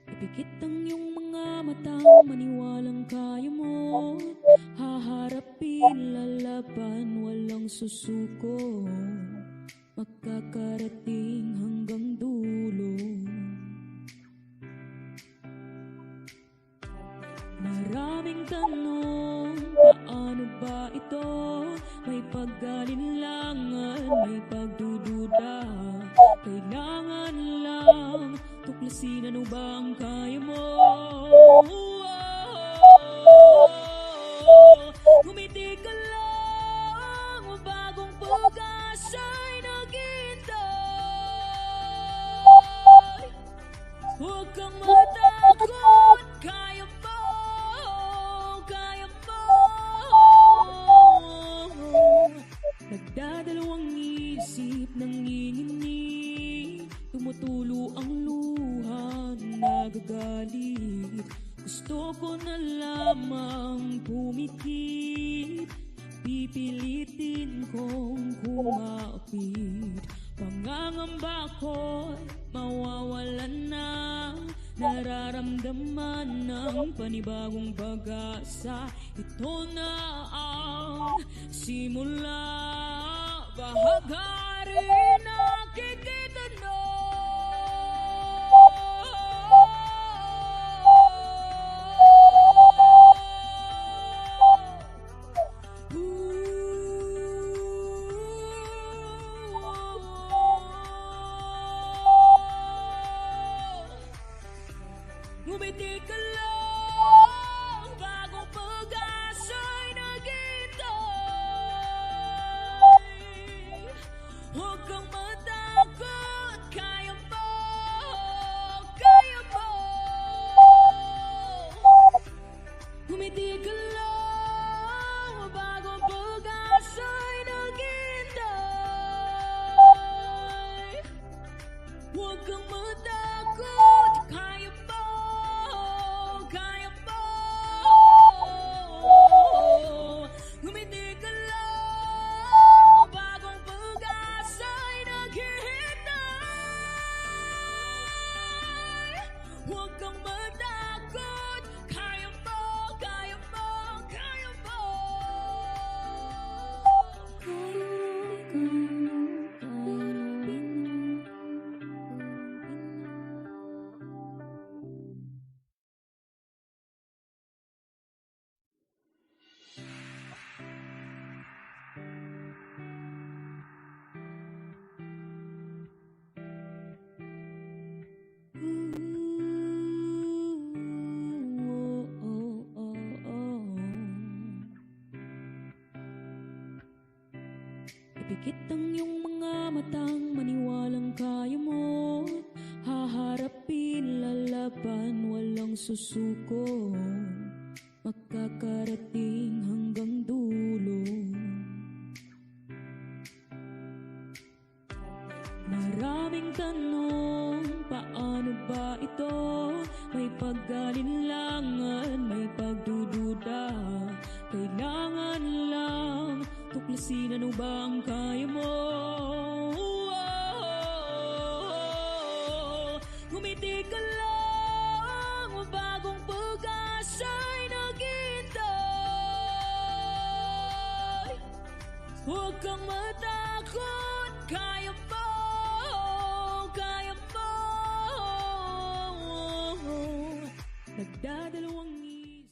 Ipikit ang iyong mga matang maniwalang kaya mo. Haharapin, lalaban, walang susuko. Makakarating hanggang dulo. Maraming tanong, paano ba ito? May pag-alinlangan, may pagdududa. Kailangan lang tuklasin ano ba ang kaya mo. Ngumiti ka lang, bagong pag-asa'y naghihintay. Huwag kang matakot, kaya mo, kaya mo. Nagdadalawang isip, nanginginig, tumutulo ang luha, nagagalit. Gusto ko na lamang pumikit, pipilitin kong kumapit. Pangangamba ko'y mawawalan na, nararamdaman ng panibagong pag-asa. Ito na ang simula, bahagari nakikita na. Ngumiti ka lang, bagong pag-asa'y naghihintay. Huwag kang matakot, kaya mo, kaya mo. Ngumiti ka lang, bagong pag-asa'y naghihintay. Huwag kang matakot, kaya mo, kaya mo. Ngumiti ka lang, bagong pag-asa'y naghihintay. Huwag kang matakot, kaya mo, kaya mo, kaya mo. Ipikit ang iyong mga matang maniwalang kaya mo. Haharapin, lalaban, walang susuko. Makakarating hanggang dulo. Maraming tanong, paano ba ito? May pag-alinlangan, may pagdududa. Kailangan lang tuklasin ano ba ang kaya mo. Ngumiti ka lang, bagong pag-asa'y naghihintay. Huwag kang matakot, kaya mo, kaya mo. Nagdadalawang isip.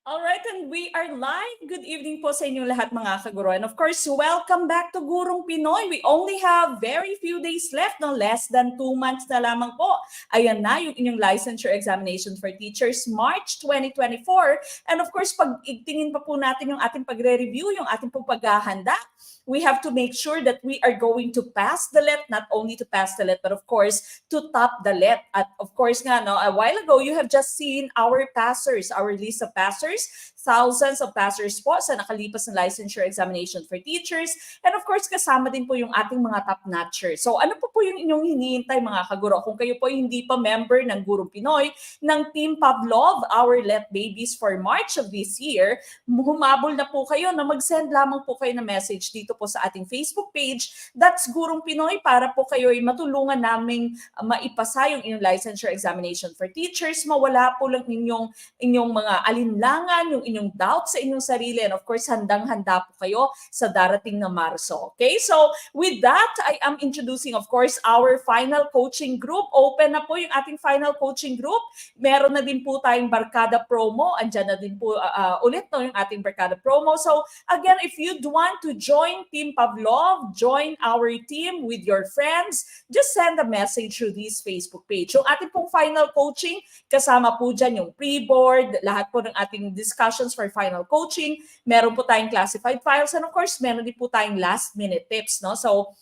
Alright, and we are live. Good evening po sa inyo lahat mga kaguro. And of course, welcome back to Gurong Pinoy. We only have very few days left, no less than 2 months na lamang po. Ayan na yung inyong licensure examination for teachers, March 2024. And of course, pag tingin pa po natin yung ating pagre-review, yung ating pong paghahanda, we have to make sure that we are going to pass the let, not only to pass the let, but of course, to top the let. At of course nga, no, a while ago, you have just seen our passers, our list of passers. thousands of passers po sa nakalipas na licensure examination for teachers. And of course, kasama din po yung ating mga top-notchers. So ano po yung inyong hinihintay mga kaguro? Kung kayo po hindi pa member ng Gurong Pinoy, ng Team Pavlov, our Let Babies for March of this year, humabol na po kayo na mag-send lamang po kayo ng message dito po sa ating Facebook page. That's Gurong Pinoy para po kayo ay matulungan naming maipasa yung inyong licensure examination for teachers. Mawala po lang inyong mga alinlangan, yung inyong doubt sa inyong sarili. And of course, handang-handa po kayo sa darating na Marso. Okay? So with that, I am introducing of course our final coaching group. Open na po yung ating final coaching group. Meron na din po tayong Barkada promo. Andyan na din po ulit no, yung ating Barkada promo. So again, if you'd want to join Team Pavlov, join our team with your friends, just send a message through this Facebook page. Yung ating pong final coaching, kasama po dyan yung pre-board, lahat po ng ating discussions for final coaching. Meron po tayong classified files and of course, meron din po tayong last minute tips. No? So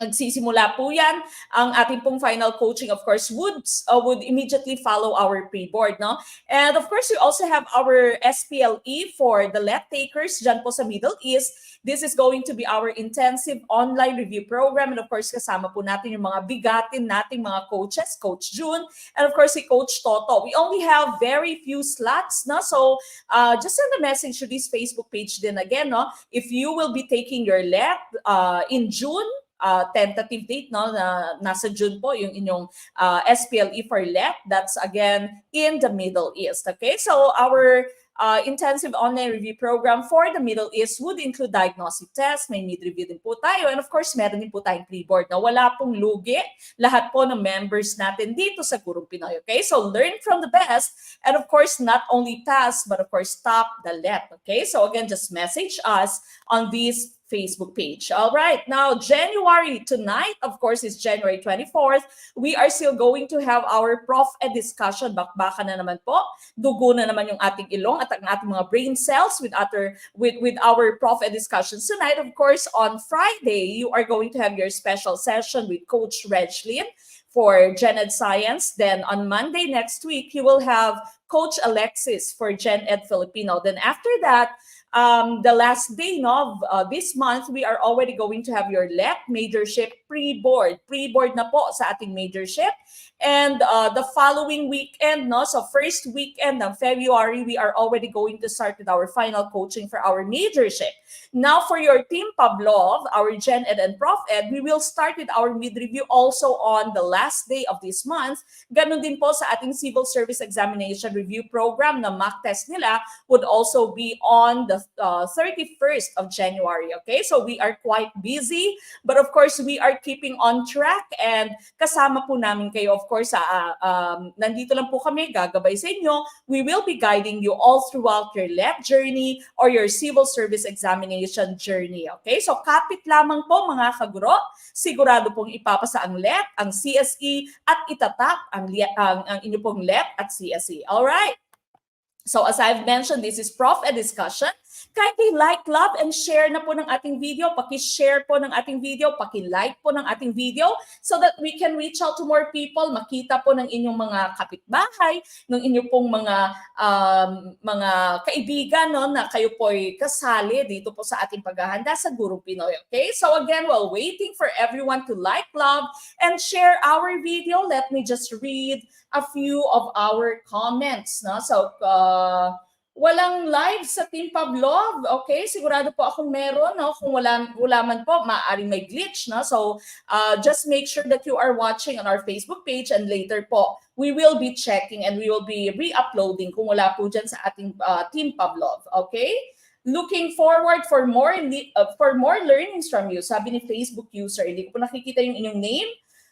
nagsisimula po yan. Ang ating pong final coaching, of course, would immediately follow our pre-board, no? And of course, we also have our SPLE for the let takers dyan po sa Middle East. This is going to be our intensive online review program. And of course, kasama po natin yung mga bigatin nating mga coaches, Coach June, and of course, si Coach Toto. We only have very few slots, no? So just send a message to this Facebook page din again, no? If you will be taking your let in June, tentative date, no, na nasa June po yung inyong SPLE for let. That's again in the Middle East. Okay, so our intensive online review program for the Middle East would include diagnostic tests, may mid-review din po tayo, and of course, meron din po tayong pre-board na wala pong lugi. Lahat po ng members natin dito sa Gurong Pinoy. Okay, so learn from the best, and of course, not only pass, but of course, top the let. Okay, so again, just message us on this Facebook page. All right, now January tonight, of course, is January 24th. We are still going to have our Prof discussion. Bakbaka na naman po. Dugo na naman yung ating ilong at ang ating mga brain cells with our Prof discussions tonight. Of course, on Friday, you are going to have your special session with Coach Reglin for Gen Ed Science. Then on Monday next week, you will have Coach Alexis for Gen Ed Filipino. Then after that, the last day of this month, we are already going to have your LEP majorship pre-board. Pre-board na po sa ating majorship. And the following weekend, no, so first weekend of February, we are already going to start with our final coaching for our majorship. Now for your Team Pavlov, our Gen Ed and Prof Ed, we will start with our mid-review also on the last day of this month. Ganun din po sa ating Civil Service Examination Review Program na mock test nila would also be on the 31st of January. Okay, so we are quite busy, but of course we are keeping on track and kasama po namin kayo. Of course, nandito lang po kami, gagabay sa inyo. We will be guiding you all throughout your LEP journey or your Civil Service Examination journey. Okay, so kapit lamang po mga kaguro, sigurado pong ipapasa ang LEP, ang CSE at itatap ang inyo pong LEP at CSE. All right. So as I've mentioned, this is Prof Ed discussion. Kindly like, love, and share na po ng ating video. Paki-share po ng ating video, paki-like po ng ating video so that we can reach out to more people, makita po ng inyong mga kapitbahay, ng inyong pong mga kaibigan, no, na kayo po'y kasali dito po sa ating paghahanda sa Gurong Pinoy. Okay? So again, while waiting for everyone to like, love, and share our video, let me just read a few of our comments. No? So, walang live sa Team Pavlov. Okay, sigurado po akong meron. No? Kung wala man po, maaaring may glitch. No? So, just make sure that you are watching on our Facebook page and later po, we will be checking and we will be re-uploading kung wala po dyan sa ating Team Pavlov. Okay? Looking forward for more learnings from you. Sabi ni Facebook user, hindi ko po nakikita yung inyong name.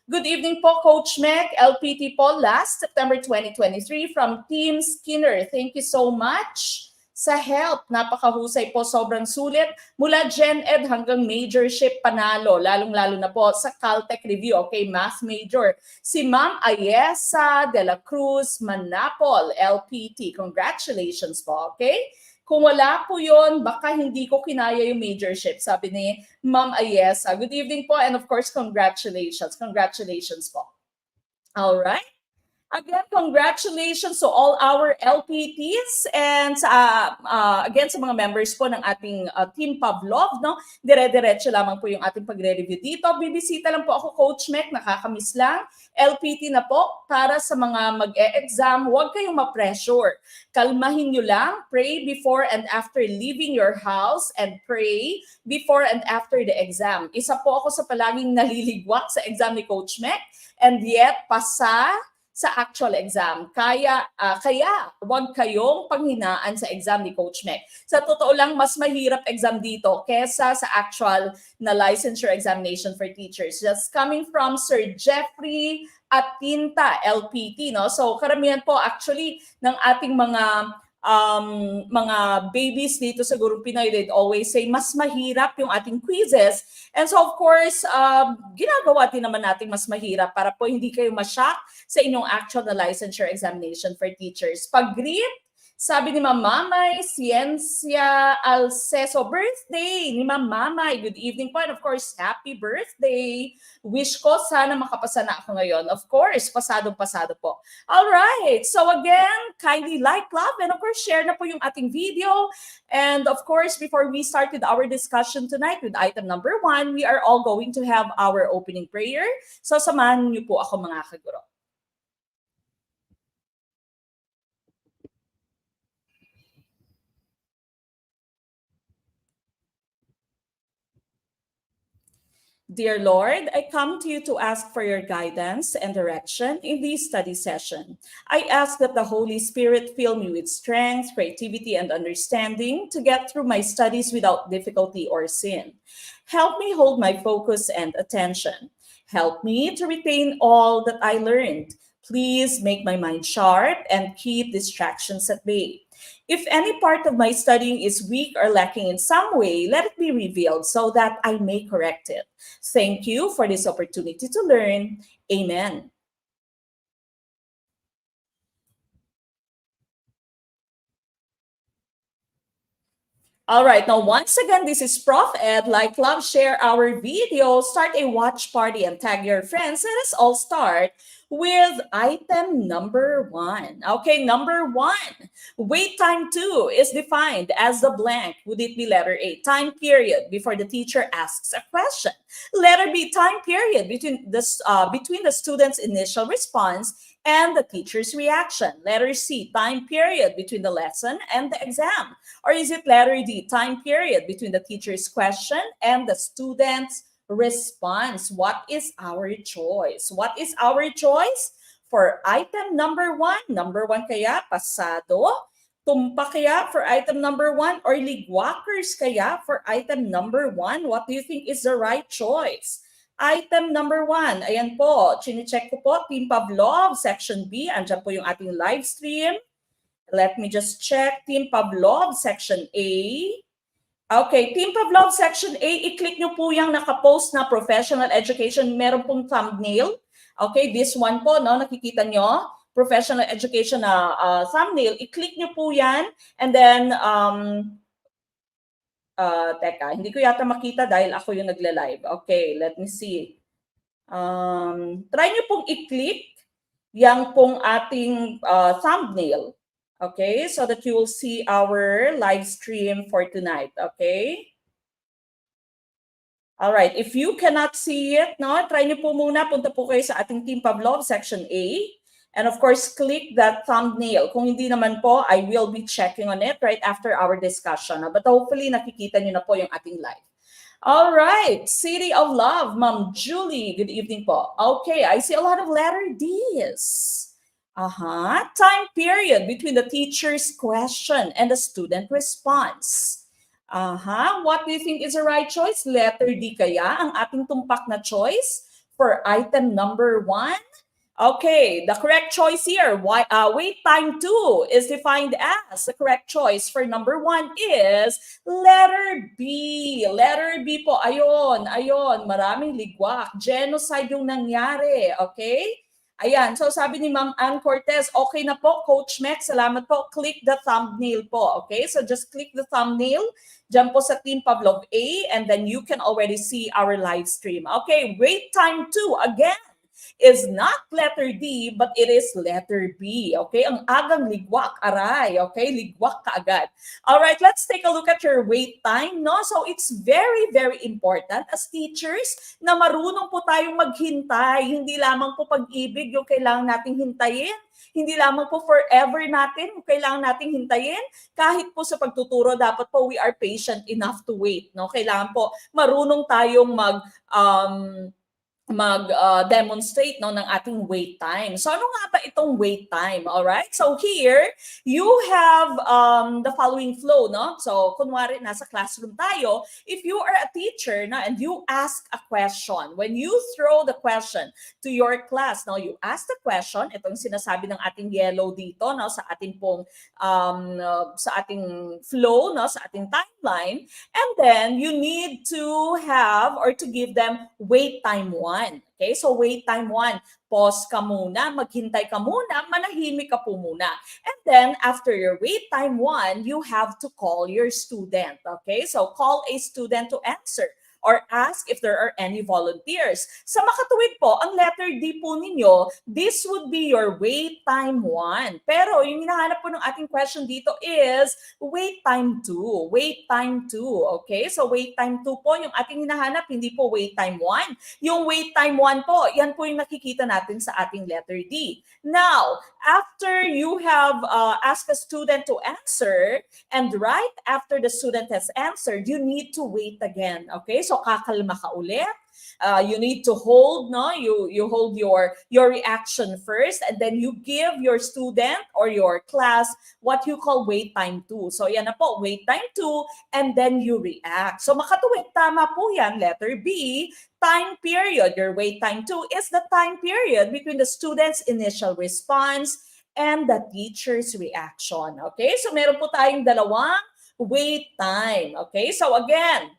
Good evening po, Coach Meg, LPT po, last September 2023 from Team Skinner. Thank you so much sa help. Napakahusay po, sobrang sulit. Mula Gen Ed hanggang majorship panalo, lalong-lalo na po sa Caltech Review, okay, math major. Si Ma'am Ayesa de la Cruz Manapol, LPT. Congratulations po, okay? Kung wala po yun, baka hindi ko kinaya yung majorship, sabi ni Ma'am Ayesa. Good evening po and of course, congratulations. Congratulations po. All right. Again, congratulations to all our LPTs and again sa mga members po ng ating Team Pavlov, no? Dire-diretso lamang po yung ating pagre-review dito. Bibisita lang po ako, Coach Mek, nakakamiss lang. LPT na po para sa mga mag-e-exam, huwag kayong ma-pressure. Kalmahin nyo lang, pray before and after leaving your house and pray before and after the exam. Isa po ako sa palaging naliligwak sa exam ni Coach Mek and yet pasa sa actual exam. Kaya huwag kayong panghinaan sa exam ni Coach Mek. Sa totoo lang, mas mahirap exam dito kesa sa actual na licensure examination for teachers. Just coming from Sir Jeffrey Atinta, LPT. No? So karamihan po actually ng ating mga babies dito sa Gurong Pinoy, they'd always say, mas mahirap yung ating quizzes. And so of course, ginagawa din naman natin mas mahirap para po hindi kayo ma-shock sa inyong actual na licensure examination for teachers. Pag-greet, sabi ni Ma'am Mamay, Ciencia Alceso, birthday ni Ma'am Mamay. Good evening po and of course, happy birthday. Wish ko sana makapasa na ako ngayon. Of course, pasadong-pasado po. Alright, so again, kindly like, love, and of course, share na po yung ating video. And of course, before we start with our discussion tonight with item number 1, we are all going to have our opening prayer. So samahan niyo po ako mga kaguro. Dear Lord, I come to you to ask for your guidance and direction in this study session. I ask that the Holy Spirit fill me with strength, creativity, and understanding to get through my studies without difficulty or sin. Help me hold my focus and attention. Help me to retain all that I learned. Please make my mind sharp and keep distractions at bay. If any part of my studying is weak or lacking in some way, let it be revealed so that I may correct it. Thank you for this opportunity to learn. Amen. All right, now once again, this is Prof. Ed. Like, love, share our video, start a watch party and tag your friends. Let us all start with item number 1. Okay, number 1. Wait time 2 is defined as the blank. Would it be letter A, time period before the teacher asks a question? Letter B, time period between the student's initial response and the teacher's reaction. Letter C, time period between the lesson and the exam. Or is it letter D, time period between the teacher's question and the student's response? What is our choice? What is our choice for item number 1? Number 1 kaya, pasado? Tumpa kaya for item number 1? Or ligwakers kaya for item number 1? What do you think is the right choice? Item number 1, ayan po, chine-check ko po, Team Pavlov, Section B, andyan po yung ating live stream. Let me just check, Team Pavlov, Section A. Okay, Team Pavlov, Section A, i-click nyo po yung nakapost na professional education, meron pong thumbnail. Okay, this one po, no, nakikita nyo, professional education na thumbnail, i-click nyo po yan, and then, teka, hindi ko yata makita dahil ako yung nagla-live. Okay, let me see. Try nyo pong i-click yang pong ating thumbnail. Okay, so that you will see our live stream for tonight. Okay? All right, if you cannot see it, no, try nyo po muna, punta po kayo sa ating Team Pavlov, Section A. And of course, click that thumbnail. Kung hindi naman po, I will be checking on it right after our discussion. But hopefully, nakikita nyo na po yung ating live. All right, City of Love, Ma'am Julie, good evening po. Okay, I see a lot of letter D's. Time period between the teacher's question and the student response. What do you think is the right choice? Letter D kaya ang ating tumpak na choice for item number 1? Okay, the correct choice here, wait time 2 is defined as, the correct choice for number 1 is letter B. Letter B po, ayon, maraming ligwak. Genocide yung nangyari, okay? Ayan, so sabi ni Ma'am Ann Cortez, okay na po, Coach Mek, salamat po. Click the thumbnail po, okay? So just click the thumbnail, dyan po sa Team Pavlov A, and then you can already see our live stream. Okay, wait time 2, again. is not letter D, but it is letter B. Okay? Ang agang ligwak, aray. Okay? Ligwak ka agad. Alright, let's take a look at your wait time. No? So it's very, very important as teachers na marunong po tayong maghintay. Hindi lamang po pag-ibig yung kailangan nating hintayin. Hindi lamang po forever natin yung kailangan nating hintayin. Kahit po sa pagtuturo, dapat po we are patient enough to wait. No? Kailangan po marunong tayong demonstrate no ng ating wait time. So ano nga ba itong wait time? All right? So here you have the following flow, no? So kunwari nasa classroom tayo, if you are a teacher na and you ask a question, when you throw the question to your class, no, you ask the question, itong sinasabi ng ating yellow dito, no, sa ating pong sa ating flow, no, sa ating timeline, and then you need to have or to give them wait time 1. Okay, so wait time 1, pause ka muna, maghintay ka muna, manahimik ka po muna. And then after your wait time 1, you have to call your student. Okay, so call a student to answer or ask if there are any volunteers. Sa makatuwid po, ang letter D po ninyo, this would be your wait time 1. Pero yung hinahanap po ng ating question dito is wait time 2. Wait time 2. Okay? So wait time 2 po yung ating hinahanap, hindi po wait time 1. Yung wait time 1 po, yan po yung nakikita natin sa ating letter D. Now, after you have asked a student to answer, and right after the student has answered, you need to wait again. Okay? So kakalma ka ulit. You need to hold, no? You hold your reaction first, and then you give your student or your class what you call wait time 2. So yan na po, wait time 2, and then you react. So makatuwid, tama po yan, letter B, time period. Your wait time 2 is the time period between the student's initial response and the teacher's reaction. Okay? So meron po tayong dalawang wait time. Okay? So again,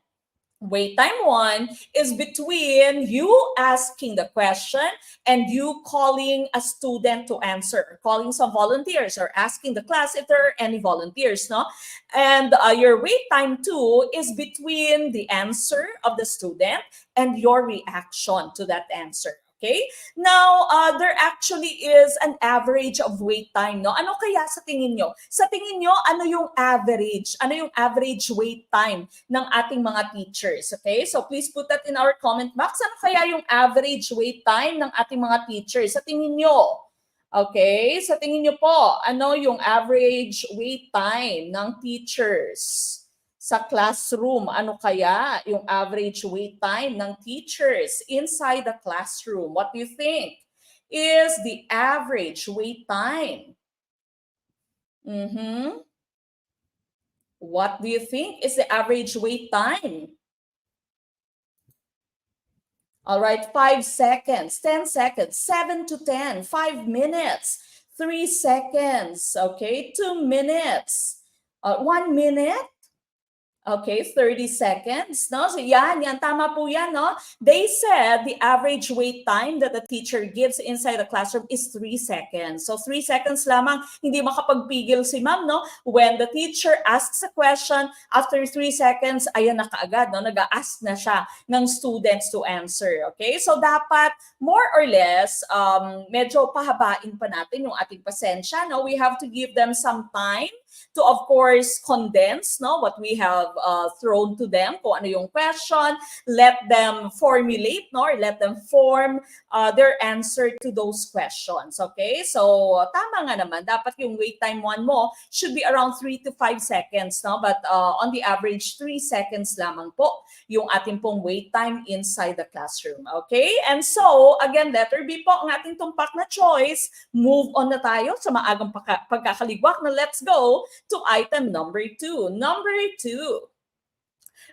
wait time 1 is between you asking the question and you calling a student to answer, calling some volunteers or asking the class if there are any volunteers, no? And your wait time 2 is between the answer of the student and your reaction to that answer. Okay? Now, there actually is an average of wait time, no? Ano kaya sa tingin nyo? Sa tingin nyo, ano yung average? Ano yung average wait time ng ating mga teachers? Okay? So, please put that in our comment box. Ano kaya yung average wait time ng ating mga teachers? Sa tingin nyo? Okay? Sa tingin nyo po, ano yung average wait time ng teachers? Sa classroom, ano kaya yung average wait time ng teachers inside the classroom? What do you think is the average wait time? What do you think is the average wait time? All right, 5 seconds, 10 seconds, 7 to 10, 5 minutes, 3 seconds, okay, 2 minutes, 1 minute. Okay, 30 seconds, no? So yan, tama po yan, no? They said the average wait time that the teacher gives inside the classroom is 3 seconds. So 3 seconds lamang, hindi makapagpigil si ma'am, no? When the teacher asks a question, after 3 seconds, ayan na kaagad, no? Nag-a-ask na siya ng students to answer, okay? So dapat, more or less, medyo pahabain pa natin yung ating pasensya, no? We have to give them some time to, of course, condense, no? What we have thrown to them, kung ano yung question, let them formulate, no, or let them form their answer to those questions. Okay? So, tama nga naman. Dapat yung wait time 1 mo should be around 3 to 5 seconds, no? But on the average, 3 seconds lamang po yung ating pong wait time inside the classroom. Okay? And so, again, letter B po ang ating tumpak na choice. Move on na tayo sa maagang pagkakaligwak na let's go to item number 2. Number 2.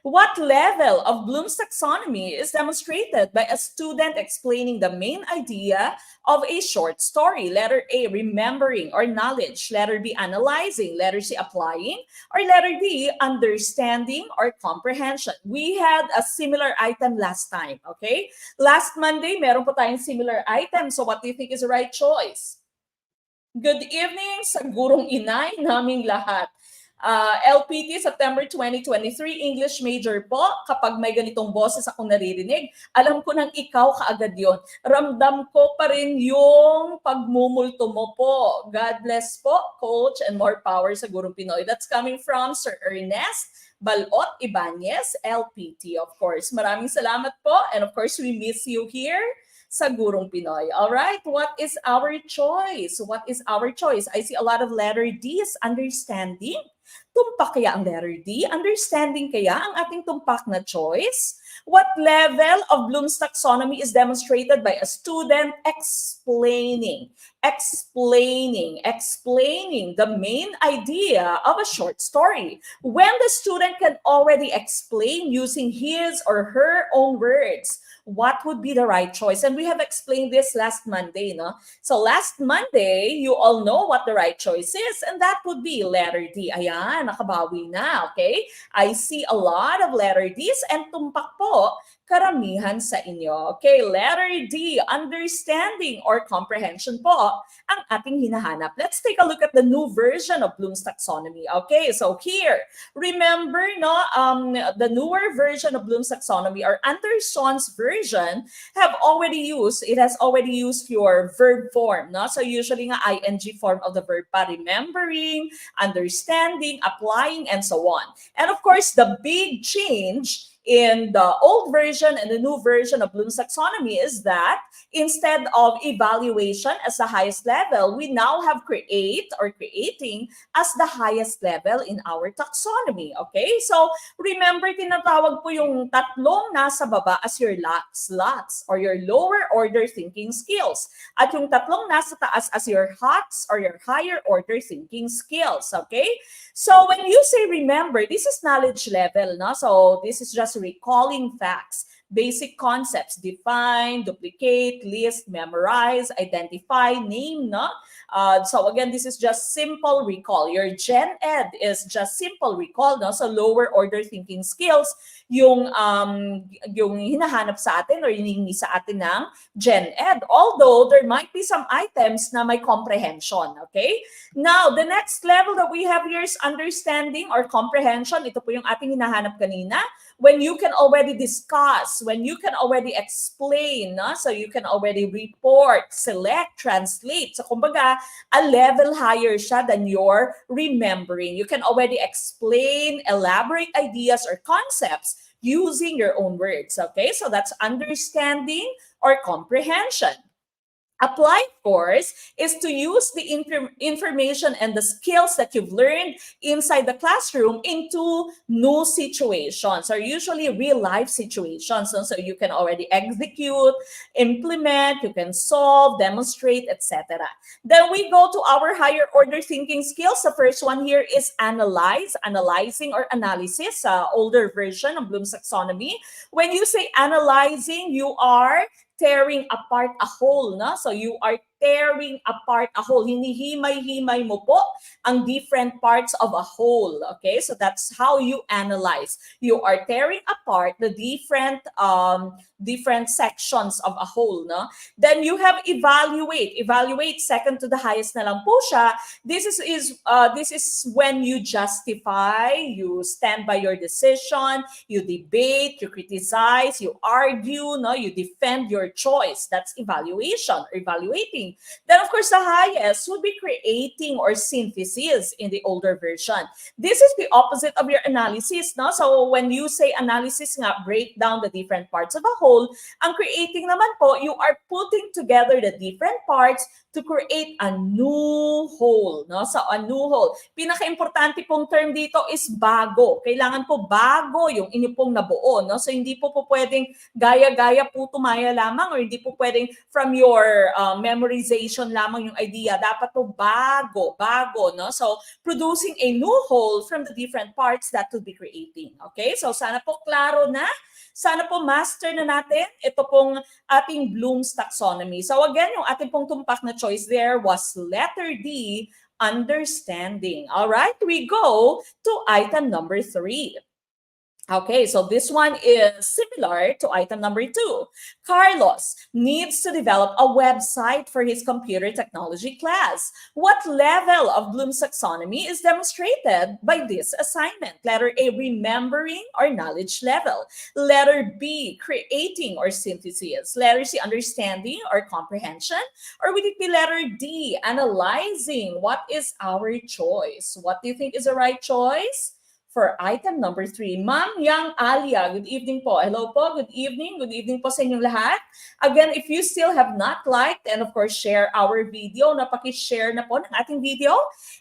What level of Bloom's taxonomy is demonstrated by a student explaining the main idea of a short story? Letter A, remembering or knowledge. Letter B, analyzing. Letter C, applying. Or letter D, understanding or comprehension. We had a similar item last time, okay? Last Monday, meron po tayong similar item. So what do you think is the right choice? Good evening sa gurong inay naming lahat. LPT, September 2023, English major po. Kapag may ganitong boses akong naririnig, alam ko nang ikaw kaagad yon. Ramdam ko pa rin yung pagmumulto mo po. God bless po, Coach, and more power sa Gurong Pinoy. That's coming from Sir Ernest Balot Ibanez, LPT, of course. Maraming salamat po. And of course, we miss you here sa Gurong Pinoy. All right, what is our choice? What is our choice? I see a lot of letter D's, understanding. Tumpak kaya ang letter D? Understanding kaya ang ating tumpak na choice? What level of Bloom's taxonomy is demonstrated by a student explaining the main idea of a short story? When the student can already explain using his or her own words, what would be the right choice? And we have explained this last Monday, no? So last Monday, you all know what the right choice is, and that would be letter D. Ayan, nakabawi na, okay? I see a lot of letter D's, and tumpak po karamihan sa inyo. Okay, letter D, understanding or comprehension po ang ating hinahanap. Let's take a look at the new version of Bloom's taxonomy. Okay, so here, remember, no, the newer version of Bloom's taxonomy or Anderson's version has already used your verb form, no? So usually nga ing form of the verb pa, remembering, understanding, applying, and so on. And of course, the big change in the old version and the new version of Bloom's taxonomy is that instead of evaluation as the highest level, we now have creating as the highest level in our taxonomy. Okay? So remember, tinatawag po yung tatlong nasa baba as your slots or your lower order thinking skills. At yung tatlong nasa taas as your HOTS or your higher order thinking skills. Okay? So when you say remember, this is knowledge level, no? So this is just recalling facts, basic concepts, define, duplicate, list, memorize, identify, name, no? So again, this is just simple recall. Your Gen Ed is just simple recall, no? So lower order thinking skills, yung hinahanap sa atin or hinihingi sa atin ng Gen Ed. Although there might be some items na may comprehension, okay? Now, the next level that we have here is understanding or comprehension. Ito po yung ating hinahanap kanina. When you can already discuss, when you can already explain, no? So you can already report, select, translate. So kumbaga, a level higher siya than your remembering. You can already explain, elaborate ideas or concepts using your own words. Okay, so that's understanding or comprehension. Apply, of course, is to use the information and the skills that you've learned inside the classroom into new situations or usually real life situations. So you can already execute, implement, you can solve, demonstrate, etc. Then we go to our higher order thinking skills. The first one here is analyzing or analysis, older version of Bloom's taxonomy. When you say analyzing, you are tearing apart a whole, no? So you are tearing apart a whole. Hinihimay-himay mo po ang different parts of a whole. Okay? So that's how you analyze. You are tearing apart the different sections of a whole, no? Then you have evaluate. Evaluate, second to the highest na lang po siya. This is when you justify, you stand by your decision, you debate, you criticize, you argue, no? You defend your choice. That's evaluation or evaluating. Then, of course, the highest would be creating or synthesis in the older version. This is the opposite of your analysis, no? So when you say analysis nga, break down the different parts of a whole, ang creating naman po, you are putting together the different parts to create a new whole, no? So a new whole. Pinaka-importante pong term dito is bago. Kailangan po bago yung inyo pong nabuo, no? So hindi po pwedeng gaya-gaya po tumaya lamang or hindi po pwedeng from your memorization lamang yung idea. Dapat po bago, no? So producing a new whole from the different parts that to be creating. Okay? So sana po klaro na. Sana po master na natin ito pong ating Bloom's taxonomy. So again, yung ating pong tumpak na choice there was letter D, understanding. All right, we go to item number 3. Okay, so this one is similar to item number 2. Carlos needs to develop a website for his computer technology class. What level of Bloom's taxonomy is demonstrated by this assignment? Letter A, remembering or knowledge level. Letter B, creating or synthesis. Letter C, understanding or comprehension. Or would it be letter D, analyzing? What is our choice? What do you think is the right choice? For item number 3, Ma'am Yang Alia, good evening po. Hello po, good evening. Good evening po sa inyong lahat. Again, if you still have not liked and of course share our video, napaki-share na po ng ating video.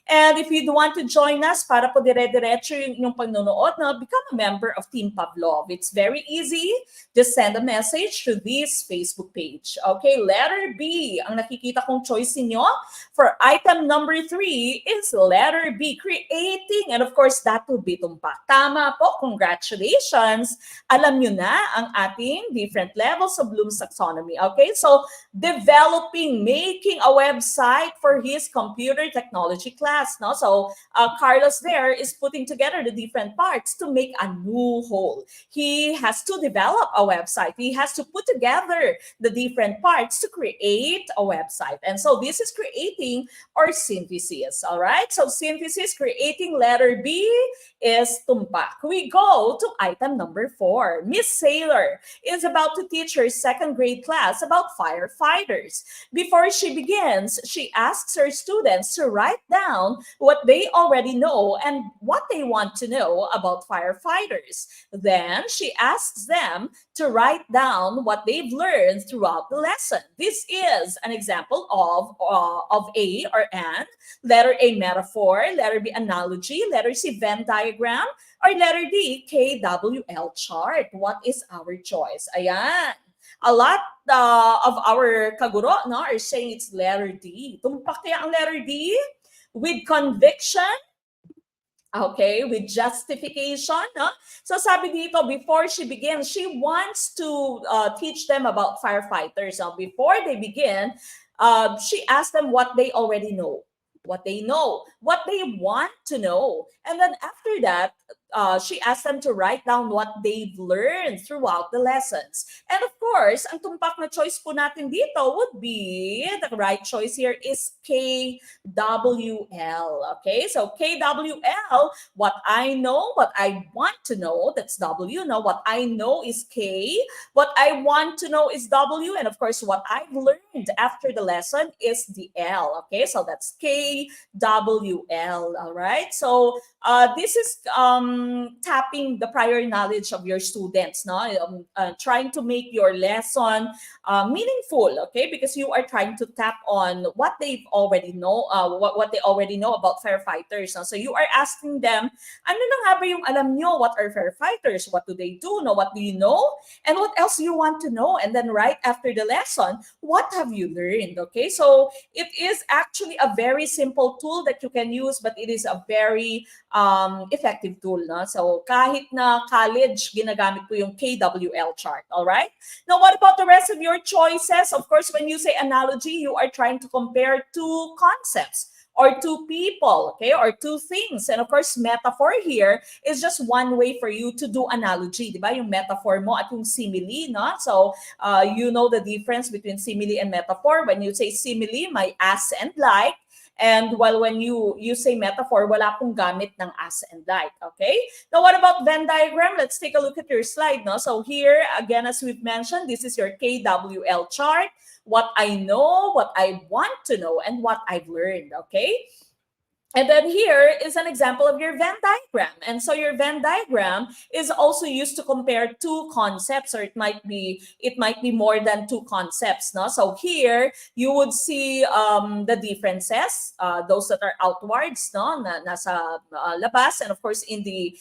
And if you'd want to join us para po dire-diretso yung inyong pagnunood, become a member of Team Pavlov. It's very easy. Just send a message to this Facebook page. Okay, letter B, ang nakikita kong choice niyo for item number 3 is letter B, creating. And of course, that would be tumpak. Tama po, congratulations. Alam nyo na ang ating different levels of Bloom's taxonomy. Okay, so developing, making a website for his computer technology class. No? So Carlos there is putting together the different parts to make a new whole. He has to develop a website. He has to put together the different parts to create a website. And so this is creating or synthesis. All right, so synthesis, creating, letter B is tumpak. We go to item number 4. Miss Sailor is about to teach her second grade class about firefighters. Before she begins, she asks her students to write down what they already know and what they want to know about firefighters. Then she asks them to write down what they've learned throughout the lesson. This is an example of A or an, letter A, metaphor, letter B, analogy, letter C, Venn diagram, or letter D, KWL chart. What is our choice? Ayan. A lot of our kaguro are saying it's letter D. Tumpak kaya ang letter D? With conviction, okay, with justification. No? So sabi dito, before she begins, she wants to teach them about firefighters. Now, before they begin, she asked them what they already know. What they know, what they want to know. And then after that, she asked them to write down what they've learned throughout the lessons. And of course, ang tumpak na choice po natin dito would be, the right choice here is KWL. Okay, so KWL, what I know, what I want to know, that's W. Now, what I know is K. What I want to know is W. And of course, what I've learned after the lesson is the L. Okay, so that's KWL. All right, so this is tapping the prior knowledge of your students, no? Trying to make your lesson meaningful, okay? Because you are trying to tap on what they've already know, what they already know about firefighters. No? So you are asking them, ano na nga ba yung alam nyo? What are firefighters? What do they do? No? What do you know? And what else you want to know? And then right after the lesson, what have you learned? Okay, so it is actually a very simple tool that you can use, but it is a very effective tool. No? So kahit na college, ginagamit po yung KWL chart. All right? Now, what about the rest of your choices? Of course, when you say analogy, you are trying to compare two concepts or two people, okay, or two things. And of course, metaphor here is just one way for you to do analogy, di ba? Yung metaphor mo at yung simile, no? So, you know the difference between simile and metaphor. When you say simile, may as and like. And while when you say metaphor, wala pong gamit ng as and like, okay? Now, what about Venn diagram? Let's take a look at your slide, no? So here, again, as we've mentioned, this is your KWL chart. What I know, what I want to know, and what I've learned, okay? And then here is an example of your Venn diagram. And so your Venn diagram is also used to compare two concepts, or it might be more than two concepts. No? So here you would see the differences, those that are outwards, no, nasa labas, and of course in the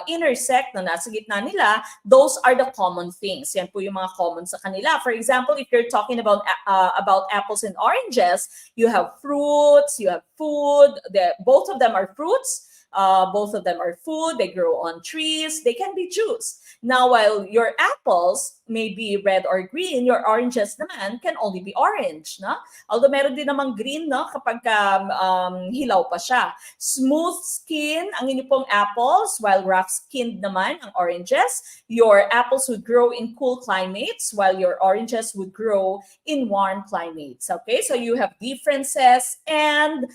intersect na nasa gitna nila, those are the common things. Yan po yung mga common sa kanila. For example, if you're talking about apples and oranges, you have fruits, you have food. Both of them are fruits. Both of them are food. They grow on trees. They can be juice. Now, while your apples may be red or green, your oranges naman can only be orange, no? Although meron din namang green, no, kapag hilaw pa siya. Smooth skin ang inyo pong apples, while rough skinned naman ang oranges. Your apples would grow in cool climates, while your oranges would grow in warm climates. Okay, so you have differences and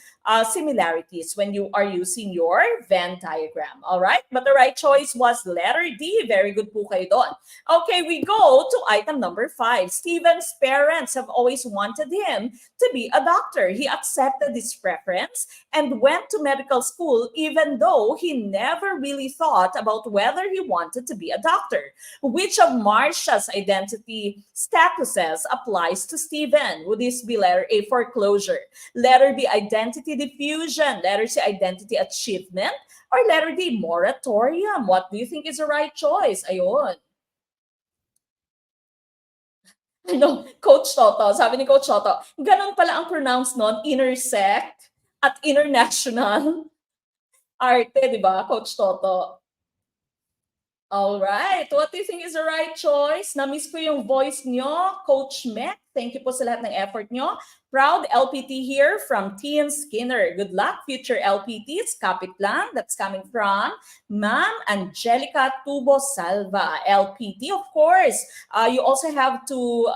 similarities when you are using your Venn diagram. All right, but the right choice was letter D. Very good po kayo doon. Okay, we go to item number 5. Steven's parents have always wanted him to be a doctor. He accepted this preference and went to medical school even though he never really thought about whether he wanted to be a doctor. Which of Marcia's identity statuses applies to Steven? Would this be letter A, foreclosure, letter B, identity diffusion, letter C, identity achievement, or letter D, moratorium? What do you think is the right choice? Ayun. Ano, Coach Toto, sabi ni Coach Toto, ganun pala ang pronounce nun, intersect at international arte, di ba, Coach Toto? Alright, what do you think is the right choice? Na-miss ko yung voice nyo, Coach Mac. Thank you po sa lahat ng effort nyo. Proud LPT here from Tian Skinner. Good luck, future LPTs. Kapit lang. That's coming from Ma'am Angelica Tubo Salva, LPT. Of course, you also have to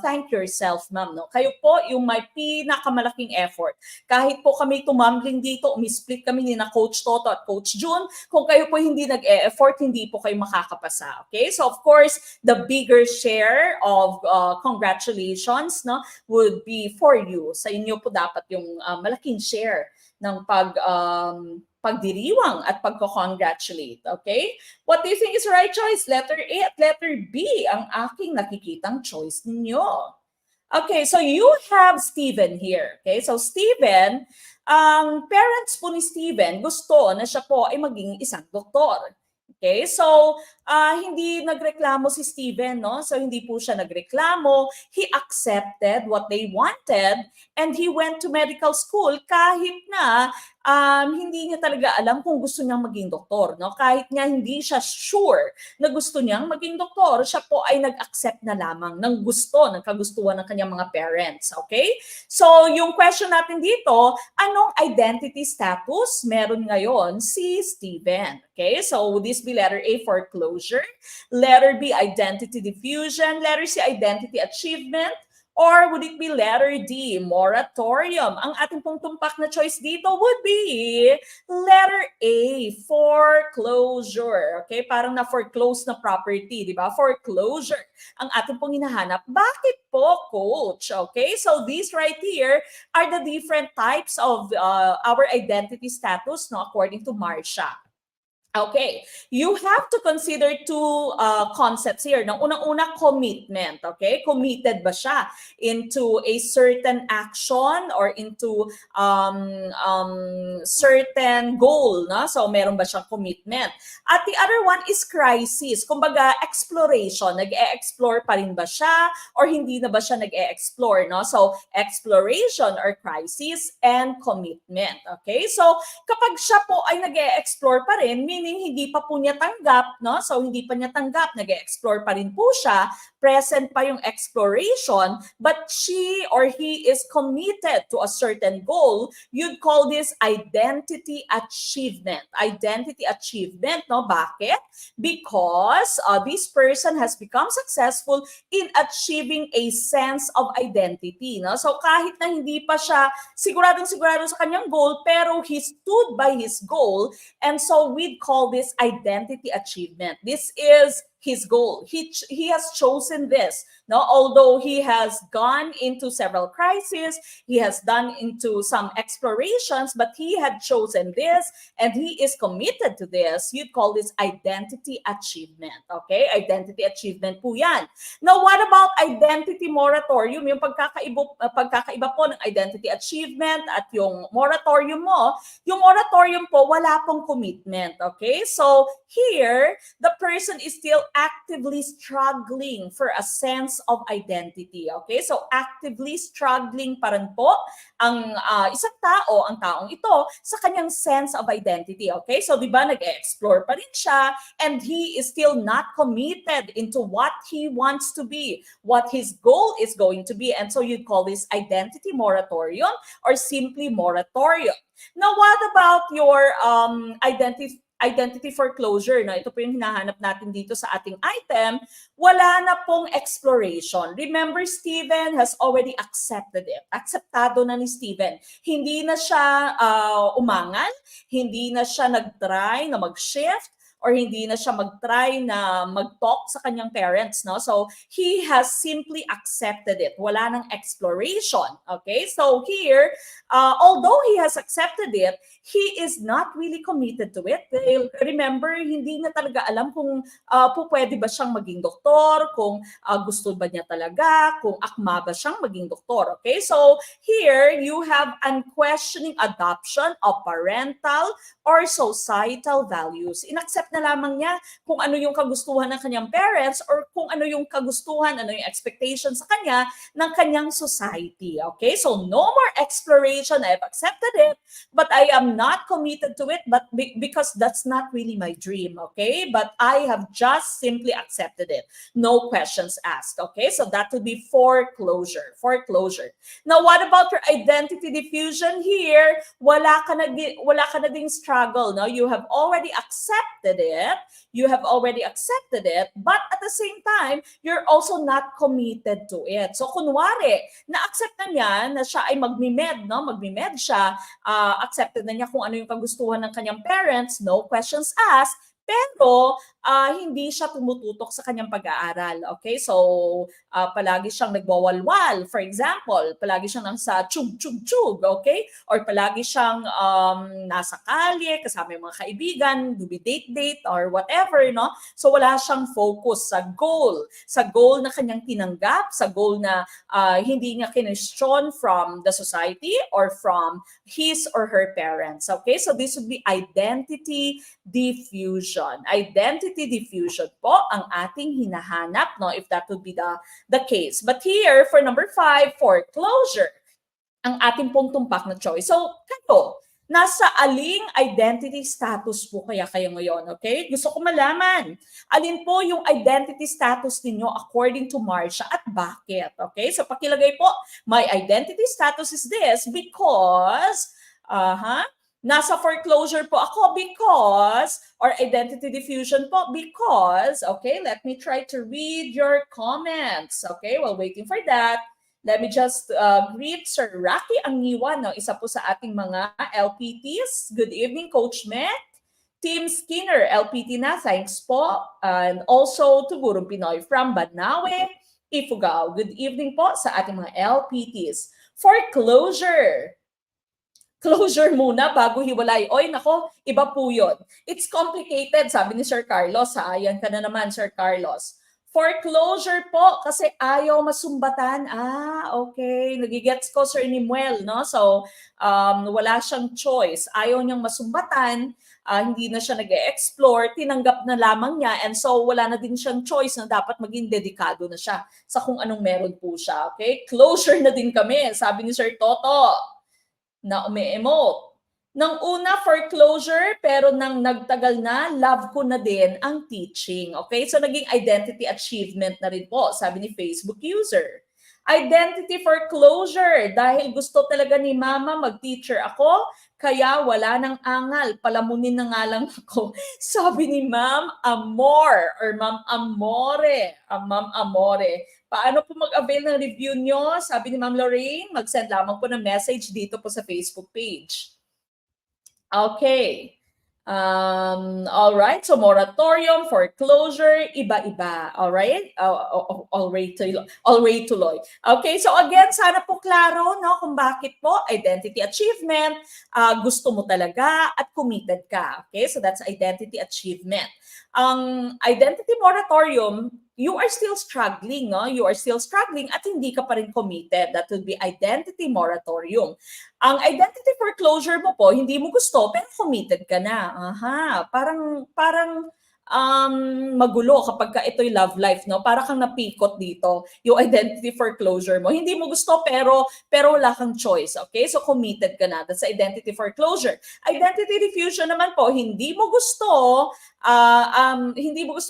thank yourself, Ma'am. No? Kayo po yung may pinakamalaking effort. Kahit po kami tumambling dito, umisplit kami ni na Coach Toto at Coach June, kung kayo po hindi nag-e-effort, hindi po kayo makakapasa. Okay? So of course, the bigger share of congratulations, no, would be for you. Sa inyo po dapat yung malaking share ng pagdiriwang at pagko-congratulate. Okay? What do you think is the right choice? Letter A at letter B ang aking nakikitang choice ninyo. Okay, so you have Steven here. Okay, so Steven, parents po ni Steven gusto na siya po ay maging isang doktor. Okay, so hindi nagreklamo si Steven, no? So hindi po siya nagreklamo. He accepted what they wanted and he went to medical school kahit na hindi niya talaga alam kung gusto niyang maging doktor, no? Kahit nga hindi siya sure na gusto niyang maging doktor, siya po ay nag-accept na lamang ng gusto, ng kagustuhan ng kanyang mga parents, okay? So yung question natin dito, anong identity status meron ngayon si Steven? Okay, so would this be letter A, foreclosure, letter B, identity diffusion, letter C, identity achievement, or would it be letter D, moratorium? Ang ating pong tumpak na choice dito would be letter A, foreclosure. Okay, parang na-foreclose na property, di ba? Foreclosure ang ating pong hinahanap. Bakit po, Coach? Okay, so these right here are the different types of our identity status, no, according to Marcia. Okay, you have to consider two concepts here. Nang unang-una, commitment. Okay, committed ba siya into a certain action or into certain goal? No? So, meron ba siyang commitment? At the other one is crisis. Kumbaga, exploration. Nag-e-explore pa rin ba siya or hindi na ba siya nag-e-explore? No? So, exploration or crisis and commitment. Okay, so kapag siya po ay nag-e-explore pa rin, meaning hindi pa po niya tanggap, no? So hindi pa niya tanggap, nag-explore pa rin po siya, present pa yung exploration, but she or he is committed to a certain goal, you'd call this identity achievement. Identity achievement, no? Bakit? Because this person has become successful in achieving a sense of identity, no? So kahit na hindi pa siya siguradong-sigurado sa kanyang goal, pero he stood by his goal, and so we'd call this identity achievement. This is his goal. He has chosen this. No, although he has gone into several crises, he has done into some explorations, but he had chosen this and he is committed to this. You'd call this identity achievement. Okay? Identity achievement po yan. Now, what about identity moratorium? Yung pagkakaiba po ng identity achievement at yung moratorium mo, yung moratorium po, wala pong commitment. Okay? So, here, the person is still actively struggling for a sense of identity. Okay? So actively struggling pa rin po ang isang tao, ang taong ito, sa kanyang sense of identity. Okay? So di ba nag-explore pa rin siya, and he is still not committed into what he wants to be, what his goal is going to be. And so you'd call this identity moratorium or simply moratorium. Now, what about your identity foreclosure? No? Ito po yung hinahanap natin dito sa ating item. Wala na pong exploration. Remember, Steven has already accepted it. Akseptado na ni Steven. Hindi na siya umangal, hindi na siya nag-try na mag-shift, or hindi na siya mag-try na mag-talk sa kanyang parents, no? So, he has simply accepted it. Wala nang exploration, okay? So, here, although he has accepted it, he is not really committed to it. Remember, hindi na talaga alam kung pwede ba siyang maging doktor, kung gusto ba niya talaga, kung akma ba siyang maging doktor, okay? So, here, you have unquestioning adoption of parental or societal values. Inaccept na lamang niya kung ano yung kagustuhan ng kanyang parents or kung ano yung kagustuhan, ano yung expectation sa kanya ng kanyang society. Okay? So, no more exploration. I've accepted it, but I am not committed to it but because that's not really my dream. Okay? But I have just simply accepted it. No questions asked. Okay? So, that would be foreclosure. Foreclosure. Now, what about your identity diffusion here? Wala ka na ding struggle. No? You have already accepted it. You have already accepted it, but at the same time, you're also not committed to it. So, kunwari, na-accept na niya na siya ay magmi-med, no? Magmi-med siya, accepted na niya kung ano yung kagustuhan ng kanyang parents, no questions asked, pero hindi siya tumututok sa kanyang pag-aaral. Okay? So, palagi siyang nagwawalwal. For example, palagi siyang nasa chug-chug-chug. Okay? Or palagi siyang nasa kalye, kasama yung mga kaibigan, date-date, or whatever. No? So, wala siyang focus sa goal. Sa goal na kanyang tinanggap, sa goal na hindi niya kinestyon from the society or from his or her parents. Okay? So, this would be identity diffusion. Identity diffusion po ang ating hinahanap, no, if that would be the case. But here, for number 5, foreclosure, ang ating pong tumpak na choice. So, kayo, nasa aling identity status po kaya kayo ngayon, okay? Gusto ko malaman, alin po yung identity status ninyo according to Marcia at bakit, okay? So, pakilagay po, my identity status is this because, nasa foreclosure po ako because, or identity diffusion po because, okay, let me try to read your comments. Okay, while waiting for that, let me just greet Sir Rocky Angiwa, no? Isa po sa ating mga LPTs. Good evening, Coach Met. Team Skinner, LPT na, thanks po. And also to Gurong Pinoy from Banawe, Ifugao. Good evening po sa ating mga LPTs. Foreclosure. Closure muna bago hiwalay. Oy, nako, iba po yun. It's complicated, sabi ni Sir Carlos. Ayan ka na naman, Sir Carlos. Foreclosure po kasi ayaw masumbatan. Okay. Nagigets ko, Sir Nimuel, no? So, wala siyang choice. Ayaw niyang masumbatan. Hindi na siya nag-explore. Tinanggap na lamang niya. And so, wala na din siyang choice na dapat maging dedikado na siya sa kung anong meron po siya. Okay? Closure na din kami, sabi ni Sir Toto na umi-emote. Nang una, foreclosure, pero nang nagtagal na, love ko na din ang teaching. Okay? So, naging identity achievement na rin po, sabi ni Facebook user. Identity foreclosure, dahil gusto talaga ni Mama mag-teacher ako, kaya wala nang angal, palamunin na nga lang ako. Sabi ni Ma'am Amor or Ma'am Amore. Ma'am Amore. Paano po mag-avail ng review nyo? Sabi ni Ma'am Lorraine, mag-send lamang po ng message dito po sa Facebook page. Okay. All right. So moratorium, foreclosure, iba-iba. All right. All right tuloy. Okay. So again, sana po klaro, no, kung bakit po identity achievement, gusto mo talaga at committed ka. Okay. So that's identity achievement. Identity moratorium, you are still struggling, no? You are still struggling at hindi ka pa rin committed. That would be identity moratorium. Ang identity foreclosure mo po, hindi mo gusto, pero committed ka na. Parang magulo kapag ka ito'y love life, no? Para kang napikot dito, yung identity foreclosure mo. Hindi mo gusto pero wala kang choice, okay? So committed ka na. That's identity foreclosure. Identity diffusion naman po, hindi mo gusto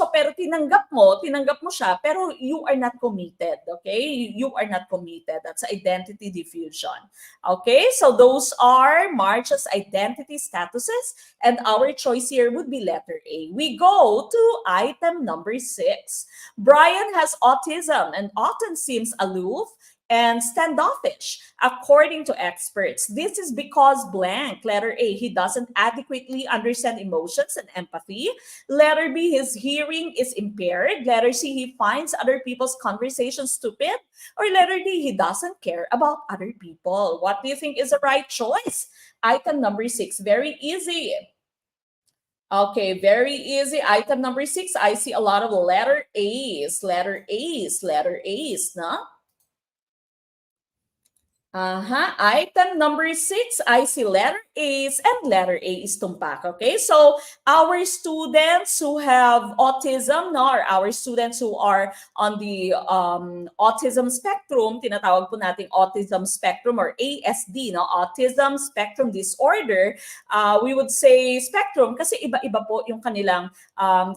pero tinanggap mo siya, pero you are not committed, okay? You are not committed. That's identity diffusion. Okay, so those are March's identity statuses, and our choice here would be letter A. We go to item number 6. Brian has autism and often seems aloof and standoffish, according to experts. This is because blank. Letter A, he doesn't adequately understand emotions and empathy. Letter B, his hearing is impaired. Letter C, he finds other people's conversations stupid. Or letter D, he doesn't care about other people. What do you think is the right choice? Item number 6, very easy. Okay, very easy. Item number 6, I see a lot of letter A's, letter A's, no? Item number 6, I see letter A's, and letter A is tumpak. Okay, so our students who have autism, no, or our students who are on the autism spectrum, tinatawag po nating autism spectrum or ASD, no, autism spectrum disorder, we would say spectrum kasi iba-iba po yung kanilang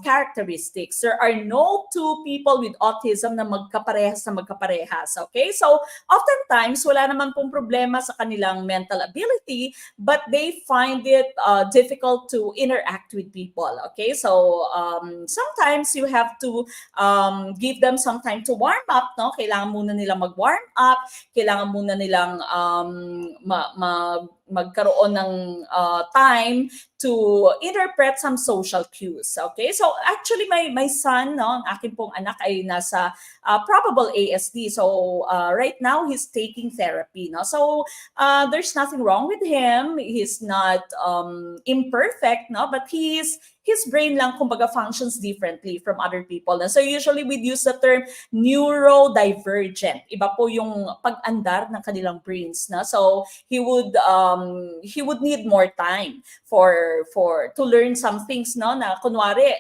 characteristics. There are no two people with autism na magkaparehas. Okay, so oftentimes wala naman pong problema sa kanilang mental ability, but they find it difficult to interact with people. Okay, so sometimes you have to give them some time to warm up, no? Kailangan muna nilang mag-warm up, kailangan muna nilang magkaroon ng time to interpret some social cues. Okay, so actually my son, no, ang akin pong anak ay nasa probable ASD. So right now he's taking therapy, no. So there's nothing wrong with him. He's not imperfect, no, but his brain lang kumbaga functions differently from other people. So usually we'd use the term neurodivergent. Iba po yung pag-andar ng kanilang brains, na. So he would need more time to learn some things, no, na kunwari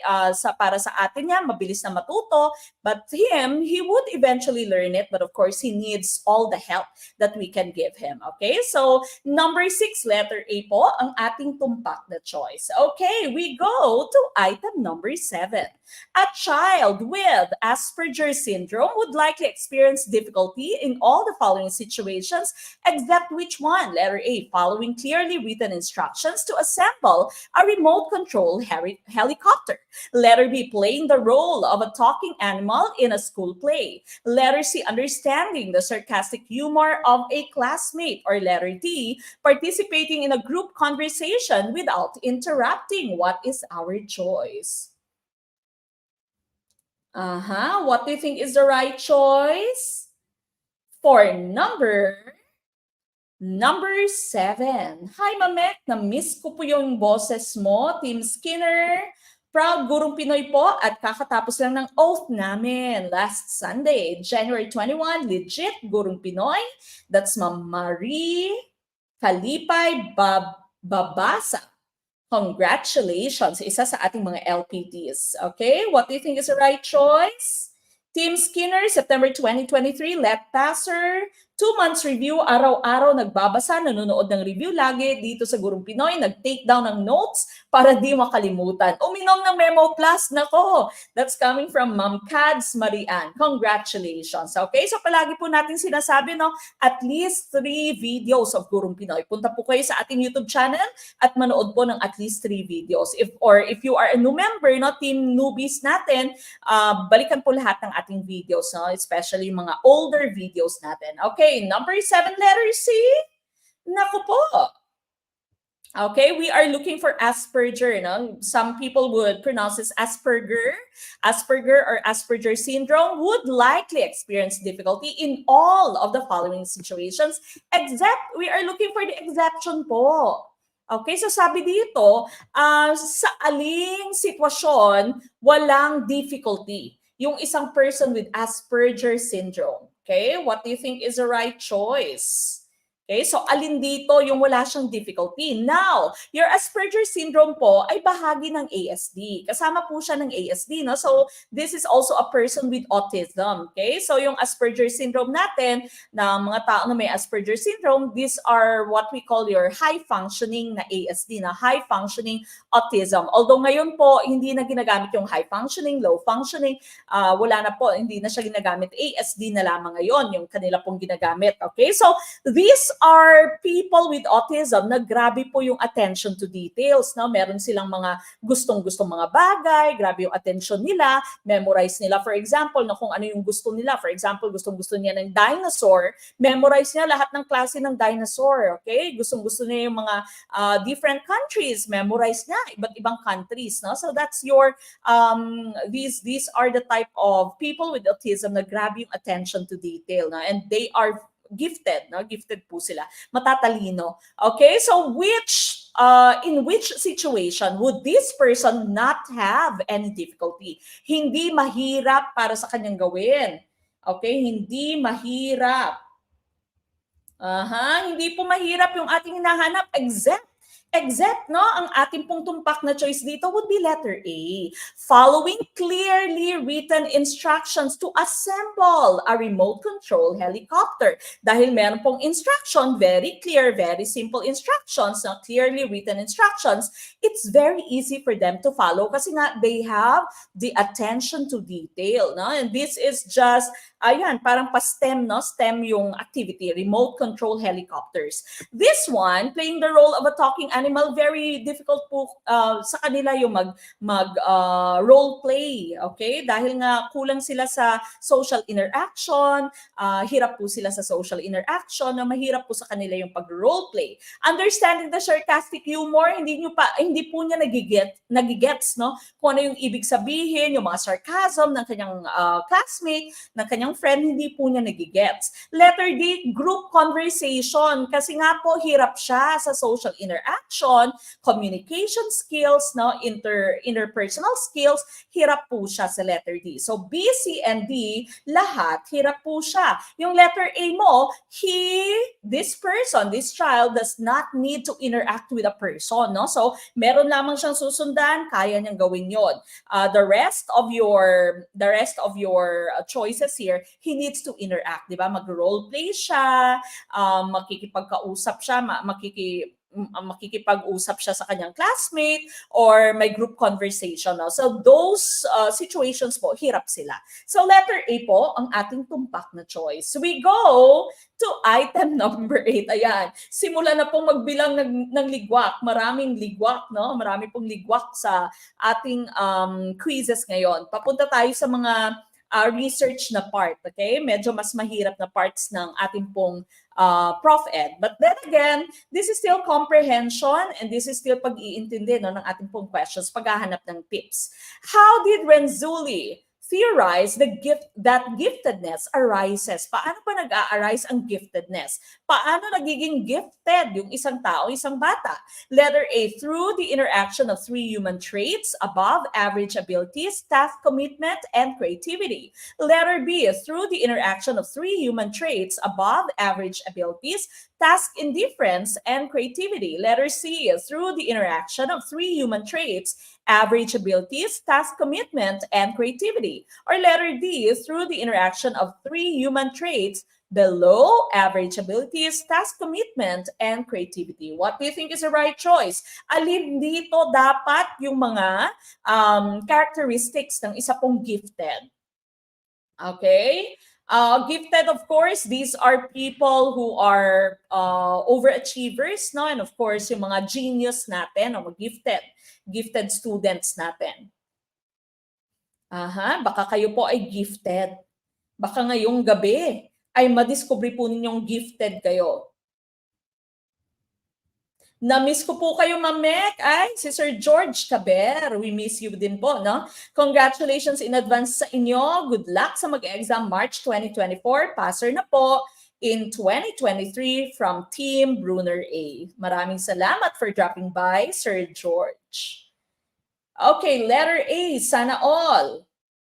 para sa atin niya mabilis na matuto, but he would eventually learn it, but of course he needs all the help that we can give him. Okay, so number 6, letter A po ang ating tumpak na choice. Okay, we go to item number 7. A child with Asperger's syndrome would likely experience difficulty in all the following situations, except which one? Letter A, following clearly written instructions to assemble a remote control helicopter. Letter B, playing the role of a talking animal in a school play. Letter C, understanding the sarcastic humor of a classmate. Or letter D, participating in a group conversation without interrupting. What is our choice? What do you think is the right choice? For number 7. Hi, Mamek. Na-miss ko po yung boses mo. Team Skinner. Proud Gurong Pinoy po at kakatapos lang ng oath namin last Sunday, January 21. Legit Gurong Pinoy. That's Ma'am Marie Kalipay Babasa. Congratulations, isa sa ating mga LPDs. Okay, what do you think is the right choice? Team Skinner, September 2023, let passer. 2 months review, araw-araw nagbabasa, nanonood ng review lagi dito sa Gurong Pinoy, nag-take down ng notes para di makalimutan. Uminom ng Memo Plus, nako, that's coming from Ma'am Cads Marian. Congratulations. Okay, so palagi po natin sinasabi, no, at least 3 videos of Gurong Pinoy. Punta po kayo sa ating YouTube channel at manood po ng at least 3 videos. If you are a new member, no, team newbies natin, balikan po lahat ng ating videos, no, especially yung mga older videos natin. Okay, number 7, letter C. Naku po. Okay, we are looking for Asperger. No? Some people would pronounce this Asperger. Asperger or Asperger syndrome would likely experience difficulty in all of the following situations, except we are looking for the exception po. Okay, so sabi dito, sa aling sitwasyon, walang difficulty yung isang person with Asperger syndrome. Okay, what do you think is the right choice? Okay, so alin dito yung wala siyang difficulty? Now, your Asperger syndrome po ay bahagi ng ASD. Kasama po siya ng ASD, no? So, this is also a person with autism. Okay, so yung Asperger syndrome natin, na mga tao na may Asperger syndrome, these are what we call your high-functioning na ASD, na high-functioning autism. Although ngayon po, hindi na ginagamit yung high-functioning, low-functioning, wala na po, hindi na siya ginagamit. ASD na lamang ngayon, yung kanila pong ginagamit. Okay, so these are people with autism na grabe po yung attention to details. No? Meron silang mga gustong-gustong mga bagay, grabe yung attention nila, memorize nila, for example, na kung ano yung gusto nila. For example, gustong-gusto niya ng dinosaur, memorize niya lahat ng klase ng dinosaur. Okay? Gustong-gusto niya yung mga different countries, memorize niya iba't ibang countries. No? So that's your, these are the type of people with autism na grabe yung attention to detail. No? And they are gifted, no? Gifted po sila. Matatalino. Okay? So in which situation would this person not have any difficulty? Hindi mahirap para sa kanyang gawin. Okay? Hindi mahirap. Hindi po mahirap yung ating hinahanap except, no, ang ating pong tumpak na choice dito would be letter A. Following clearly written instructions to assemble a remote control helicopter. Dahil meron pong instruction, very clear, very simple instructions, no, clearly written instructions, it's very easy for them to follow kasi nga they have the attention to detail. No? And this is just, ayan, parang pa-STEM, no? STEM yung activity, remote control helicopters. This one, playing the role of a talking animal, very difficult po sa kanila yung role play, okay? Dahil nga kulang sila sa social interaction, hirap po sila sa social interaction, na mahirap po sa kanila yung pag-role play. Understanding the sarcastic humor, hindi po niya nagigets, no? Kung ano yung ibig sabihin, yung mga sarcasm ng kanyang classmate, ng kanyang friend, hindi po niya nagigets. Letter D, group conversation, kasi nga po hirap siya sa social interaction, communication skills, no, interpersonal skills, hirap po siya sa letter D. So B, C, and D, lahat hirap po siya. Yung letter A mo, this child does not need to interact with a person, no? So meron lamang siyang susundan, kaya niyang gawin yon. The rest of your choices here, he needs to interact, di ba? Mag-role play siya, makikipagkausap siya, makikipag-usap siya sa kanyang classmate, or may group conversation. No? So those situations po, hirap sila. So letter A po, ang ating tumpak na choice. We go to item number 8. Ayan, simula na pong magbilang ng ligwak. Maraming ligwak, no? Marami pong ligwak sa ating quizzes ngayon. Papunta tayo sa mga research na part, okay? Medyo mas mahirap na parts ng ating pong Prof Ed. But then again, this is still comprehension and this is still pag-iintindi, no, ng ating pong questions, paghahanap ng tips. How did Renzulli theorize that giftedness arises? Paano ba nag-a-arise ang giftedness? Paano nagiging gifted yung isang tao, isang bata? Letter A, through the interaction of 3 human traits: above average abilities, task commitment, and creativity. Letter B, through the interaction of 3 human traits: above average abilities, task indifference, and creativity. Letter C, through the interaction of 3 human traits: average abilities, task commitment, and creativity. Or letter D, through the interaction of 3 human traits: below average abilities, task commitment, and creativity. What do you think is the right choice? Alin dito dapat yung mga characteristics ng isa pong gifted? Okay? Gifted, of course, these are people who are overachievers, no? And of course, yung mga genius natin, o gifted students natin. Baka kayo po ay gifted. Baka ngayong gabi ay madiscover po ninyong gifted kayo. Na-miss ko po kayo, Ma'am Mek. Ay, si Sir George Caber. We miss you din po, no? Congratulations in advance sa inyo. Good luck sa mag-exam March 2024. Passer na po in 2023 from Team Brunner A. Maraming salamat for dropping by, Sir George. Okay, letter A, sana all.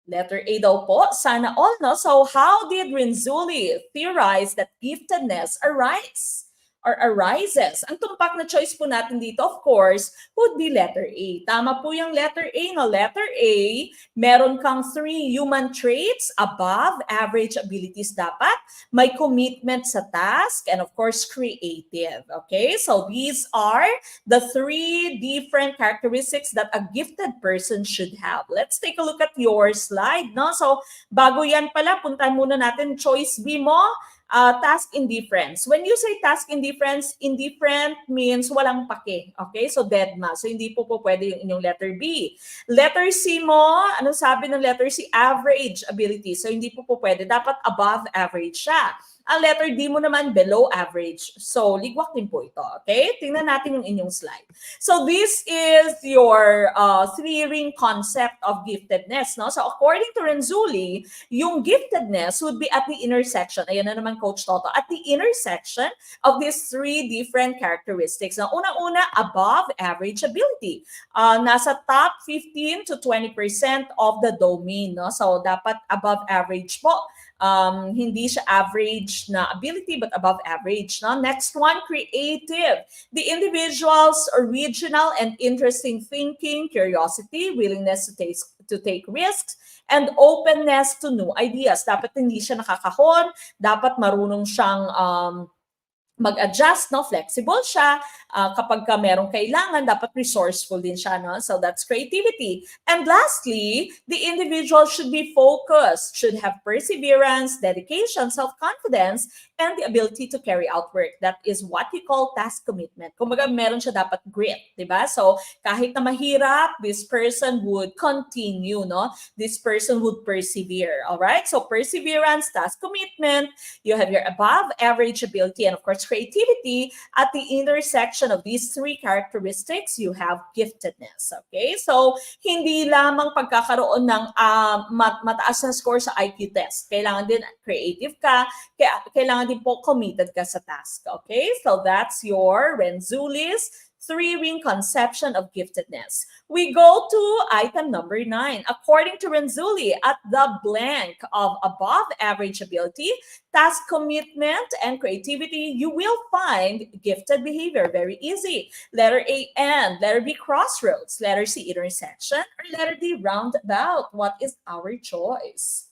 Letter A daw po, sana all, no? So how did Renzulli theorize that giftedness arises? or arises? Ang tumpak na choice po natin dito, of course, would be letter A. Tama po yung letter A, no? Letter A, meron kang 3 human traits, above average abilities dapat, may commitment sa task, and of course, creative. Okay? So these are the 3 different characteristics that a gifted person should have. Let's take a look at your slide, no? So bago yan pala, puntahan muna natin choice B mo. Task indifference. When you say task indifference, indifferent means walang pake. Okay? So deadma. So hindi po pwede yung inyong letter B. Letter C mo, ano sabi ng letter C? Average ability. So hindi po pwede. Dapat above average siya. Ang letter D mo naman, below average. So, ligwak din po ito. Okay? Tingnan natin yung inyong slide. So, this is your 3-ring concept of giftedness. No? So, according to Renzulli, yung giftedness would be at the intersection. Ayan na naman, Coach Toto. At the intersection of these 3 different characteristics. Na unang-una, above average ability. Nasa top 15 to 20% of the domain. No? So, dapat above average po. Hindi siya average na ability but above average. No? Next one, creative. The individual's original and interesting thinking, curiosity, willingness to take risks, and openness to new ideas. Dapat hindi siya nakakahon, dapat marunong siyang mag-adjust, no? Flexible siya. Kapag ka merong kailangan, dapat resourceful din siya, no? So that's creativity. And lastly, the individual should be focused, should have perseverance, dedication, self-confidence, and the ability to carry out work. That is what we call task commitment. Kumbaga, meron siya dapat grit, di ba? So kahit na mahirap, this person would continue, no? This person would persevere, all right? So perseverance, task commitment, you have your above average ability, and of course, creativity. At the intersection of these 3 characteristics, you have giftedness. Okay? So, hindi lamang pagkakaroon ng mataas na score sa IQ test. Kailangan din creative ka, kailangan din po committed ka sa task. Okay? So, that's your Renzulli's 3-ring conception of giftedness. We go to item number 9. According to Renzulli, at the blank of above average ability, task commitment, and creativity, you will find gifted behavior. Very easy. Letter A, end. Letter B, crossroads. Letter C, intersection. Or letter D, roundabout. What is our choice?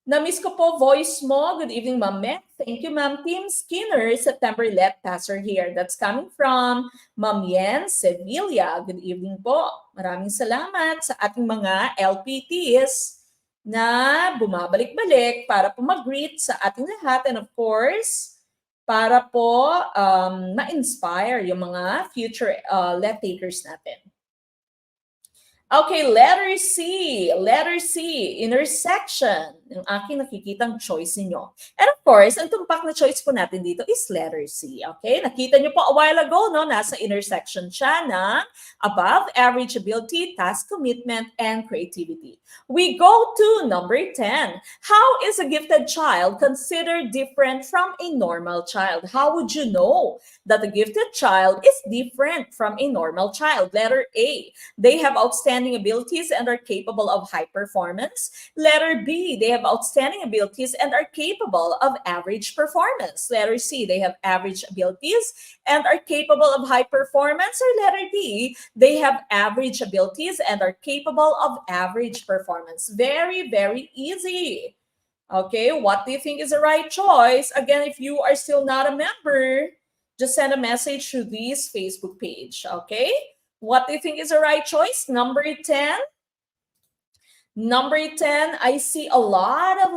Na-miss ko po voice mo. Good evening, Ma'am Meth. Thank you, Ma'am. Team Skinner, September Let Passer here. That's coming from Ma'am Yen Sevilla. Good evening po. Maraming salamat sa ating mga LPTs na bumabalik-balik para po mag-greet sa ating lahat. And of course, para po ma-inspire yung mga future let takers natin. Okay, letter C. Letter C, intersection. Yung aking nakikitang choice niyo. And of course, ang tumpak na choice po natin dito is letter C. Okay, nakita niyo po a while ago, no? Nasa intersection siya ng above average ability, task commitment, and creativity. We go to number 10. How is a gifted child considered different from a normal child? How would you know that a gifted child is different from a normal child? Letter A, they have outstanding abilities and are capable of high performance. Letter B, they have outstanding abilities and are capable of average performance. Letter C, they have average abilities and are capable of high performance. Or letter D, they have average abilities and are capable of average performance. Very, very easy. Okay, what do you think is the right choice? Again, if you are still not a member, just send a message to this Facebook page. Okay? What do you think is the right choice? Number 10? Number 10, I see a lot of